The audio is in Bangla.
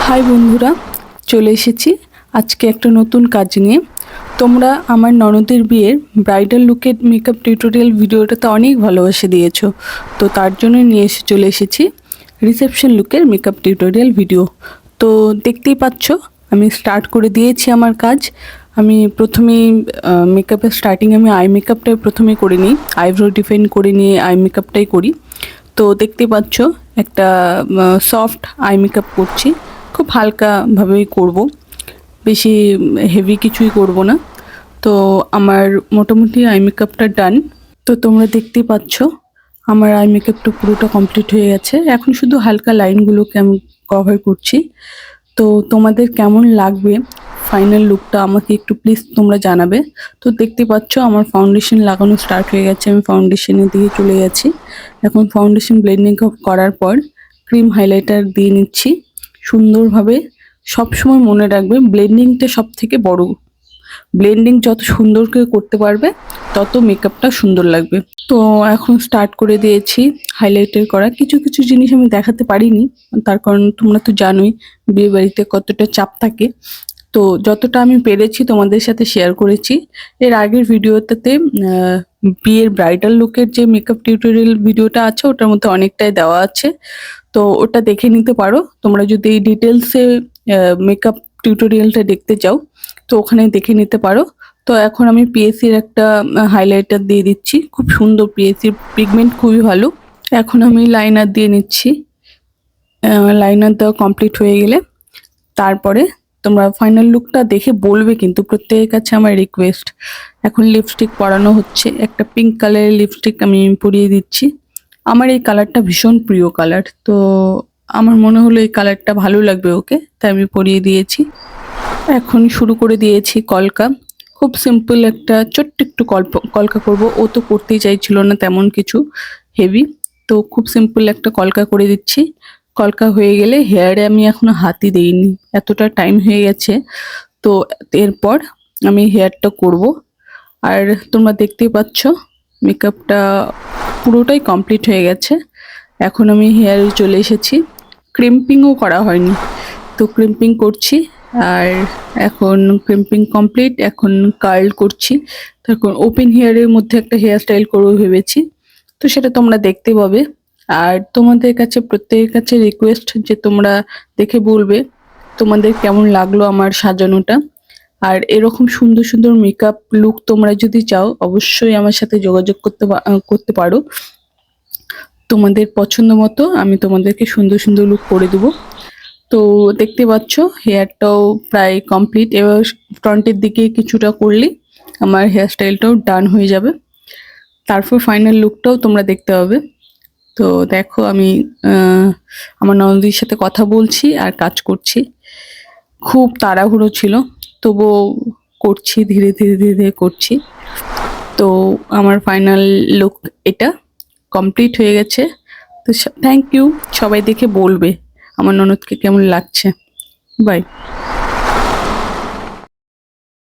হাই বন্ধুরা, চলে এসেছি আজকে একটা নতুন কাজ নিয়ে। তোমরা আমার ননদের বিয়ের ব্রাইডাল লুকের মেকআপ টিউটোরিয়াল ভিডিওটাতে অনেক ভালোবাসা দিয়েছো, তো তার জন্য চলে এসেছি রিসেপশন লুকের মেকআপ টিউটোরিয়াল ভিডিও। তো দেখতেই পাচ্ছ আমি স্টার্ট করে দিয়েছি আমার কাজ। আমি প্রথমেই মেকআপের আমি আই মেকআপটাই প্রথমে করে নিই, আইব্রো ডিফাইন করে নিয়ে আই মেকআপটাই করি। তো দেখতে পাচ্ছ একটা সফট আই মেকআপ করছি, খুব হালকাভাবেই করব, বেশি হেভি কিছুই করব না। তো আমার মোটামুটি আই মেকআপটা ডান। তো তোমরা দেখতেই পাচ্ছ আমার আই মেকআপটা পুরোটা কমপ্লিট হয়ে গেছে। এখন শুধু হালকা লাইনগুলোকে আমি কভার করছি। তো তোমাদের কেমন লাগবে ফাইনাল লুকটা আমাকে একটু প্লিজ তোমরা জানাবে। তো দেখতে পাচ্ছ আমার ফাউন্ডেশন লাগানো স্টার্ট হয়ে গেছে, আমি ফাউন্ডেশনের দিকে চলে গেছি। এখন ফাউন্ডেশন ব্লেন্ডিং করার পর ক্রিম হাইলাইটার দিয়ে নিচ্ছি সুন্দরভাবে। সবসময় মনে রাখবে ব্লেন্ডিংটা সব থেকে বড়, ব্লেন্ডিং যত সুন্দর করে করতে পারবে তত মেকআপটা সুন্দর লাগবে। তো এখন স্টার্ট করে দিয়েছি হাইলাইটার করা। কিছু কিছু জিনিস আমি দেখাতে পারিনি, তার কারণ তোমরা তো জানোই বিয়ে বাড়িতে কতটা চাপ থাকে। তো যতটা আমি পেরেছি তোমাদের সাথে শেয়ার করেছি। এর আগের ভিডিওটাতে বিয়ের ব্রাইডাল লুকের যে মেকআপ টিউটোরিয়াল ভিডিওটা আছে ওটার মধ্যে অনেকটাই দেওয়া আছে, তো ওটা দেখে নিতে পারো তোমরা যদি ডিটেলসে মেকআপ টিউটোরিয়ালটা দেখতে চাও, তো ওখানে দেখে নিতে পারো। তো এখন আমি পিএসসির একটা হাইলাইটার দিয়ে দিচ্ছি, খুব সুন্দর, পিএসসির পিগমেন্ট খুবই ভালো। এখন আমি লাইনার দিয়ে নিচ্ছি। লাইনার দেওয়া কমপ্লিট হয়ে গেলে তারপরে তোমরা ফাইনাল লুকটা দেখে বলবে, কিন্তু প্রত্যেকের কাছে আমার রিকোয়েস্ট। এখন লিপস্টিক পরানো হচ্ছে, একটা পিঙ্ক কালারের লিপস্টিক আমি পরিয়ে দিচ্ছি। আমার এই কালারটা ভীষণ প্রিয় কালার, তো আমার মনে হলো এই কালারটা ভালো লাগবে ওকে, তাই আমি পরিয়ে দিয়েছি। এখন শুরু করে দিয়েছি কলকা। খুব সিম্পল একটা ছোট্ট একটু কলকা করব, ও তো করতেই চাইছিল না তেমন কিছু হেভি, তো খুব সিম্পল একটা কলকা করে দিচ্ছি। কলকা হয়ে গেলে হেয়ারে আমি এখনো হাতই দেইনি, এতটা টাইম হয়ে গেছে। তো এরপর আমি হেয়ারটা করব। আর তোমরা দেখতেই পাচ্ছ মেকআপটা পুরোটাই কমপ্লিট হয়ে গেছে। এখন আমি হেয়ারে চলে এসেছি, ক্রিম্পিংও করা হয়নি, তো ক্রিম্পিং করছি। আর এখন ক্রিম্পিং কমপ্লিট, এখন কার্ল করছি। তখন ওপেন হেয়ারের মধ্যে একটা হেয়ার স্টাইল করবো ভেবেছি, তো সেটা তোমরা দেখতে পাবে। আর তোমাদের কাছে প্রত্যেকের কাছে রিকোয়েস্ট যে তোমরা দেখে বলবে তোমাদের কেমন লাগলো আমার সাজানোটা। আর এরকম সুন্দর সুন্দর মেকআপ লুক তোমরা যদি চাও অবশ্যই আমার সাথে যোগাযোগ করতে পারো। তোমাদের পছন্দ মতো আমি তোমাদেরকে সুন্দর সুন্দর লুক করে দেবো। তো দেখতে পাচ্ছ হেয়ারটাও প্রায় কমপ্লিট। এবার ফ্রন্টের দিকে কিছুটা করলে আমার হেয়ার স্টাইলটাও ডান হয়ে যাবে। তারপর ফাইনাল লুকটাও তোমরা দেখতে পাবে। তো দেখো আমি আমার ননদির সাথে কথা বলছি আর কাজ করছি, খুব তাড়াহুড়ো ছিল, তবুও করছি, ধীরে ধীরে ধীরে ধীরে করছি। তো আমার ফাইনাল লুক এটা কমপ্লিট হয়ে গেছে। তো থ্যাংক ইউ, সবাই দেখে বলবে আমার ননদকে কেমন লাগছে। বাই।